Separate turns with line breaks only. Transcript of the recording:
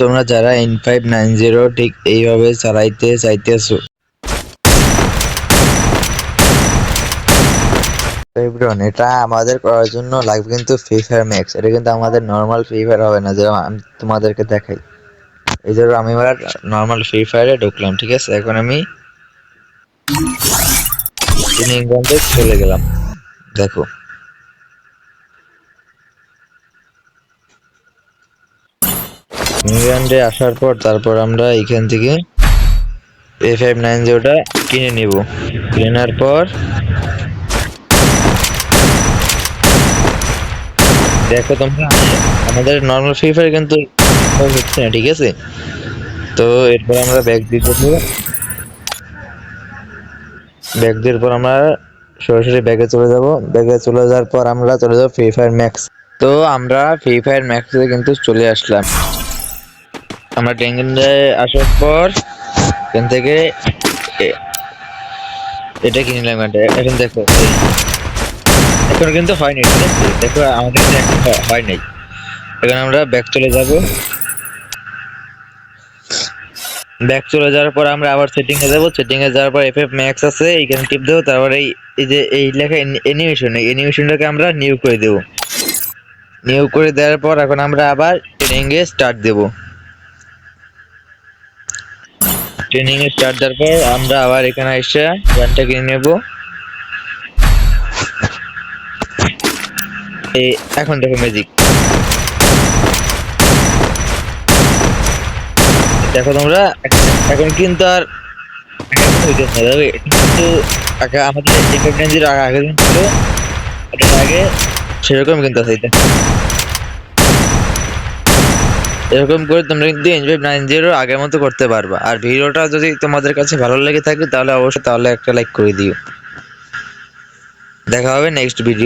তোমরা যারা N590 ঠিক এইভাবে চালাইতে চাইতেছো, এটা আমাদের করার জন্য লাগবে কিন্তু ফ্রি ফায়ার ম্যাক্স। এটা কিন্তু আমাদের নর্মাল ফ্রি ফায়ার হবে না, যেরকম আমি তোমাদেরকে দেখাই। এই জন্য আমি এবার নর্মাল ফ্রি ফায়ারে ঢুকলাম, ঠিক আছে। এখন আমি ইংল্যান্ডে চলে গেলাম। দেখো, ইংল্যান্ডে আসার পর তারপর আমরা এখান থেকে A590টা কিনে নিব। কেনার পর দেখো তোমরা, আমাদের নর্মাল ফ্রি ফায়ার কিন্তু হচ্ছে না, ঠিক আছে। তো এরপর আমরা ব্যাক দিয়ে দেবো। ব্যাক দেওয়ার পর আমরা সরাসরি ব্যাগে চলে যাব। ব্যাগে চলে যাওয়ার পর আমরা চলে যাব ফ্রি ফায়ার ম্যাক্স। তো আমরা ফ্রি ফায়ার ম্যাক্সে কিন্তু চলে আসলাম। আমরা ট্যাঙ্গিনে আসার পর এখান থেকে এটা কিনে নিলাম। এখন দেখো, এখন কিন্তু হয়নি, ঠিক আছে। দেখো আমাদের এখন হয় নাই। এখন আমরা ব্যাক চলে যাব। ব্যাক চলে যাওয়ার পর আমরা আবার সেটিং এ যাব। সেটিং এ যাওয়ার পর এফএফ ম্যাক্স আছে, এইখানে টিপ দেবো। তারপর এই যে এই লেখা অ্যানিমেশন, এই অ্যানিমেশনটাকে আমরা নিউ করে দেব। নিউ করে দেওয়ার পর এখন আমরা আবার ট্রেনিং এ স্টার্ট দেব। ট্রেনিং এ স্টার্ট দেওয়ার পর আমরা আবার এখানে এসে গানটা কিনে নেব। এখন দেখো ম্যাজিক, দেখো তোমরা। এখন কিন্তু আর কিন্তু আমাদের আগে ছিল, আগে সেরকম কিন্তু আছে। এরকম করে তোমরা কিন্তু N590 আগের মতো করতে পারবা। আর ভিডিওটা যদি তোমাদের কাছে ভালো লেগে থাকে তাহলে অবশ্যই একটা লাইক করে দিও। দেখা হবে নেক্সট ভিডিও।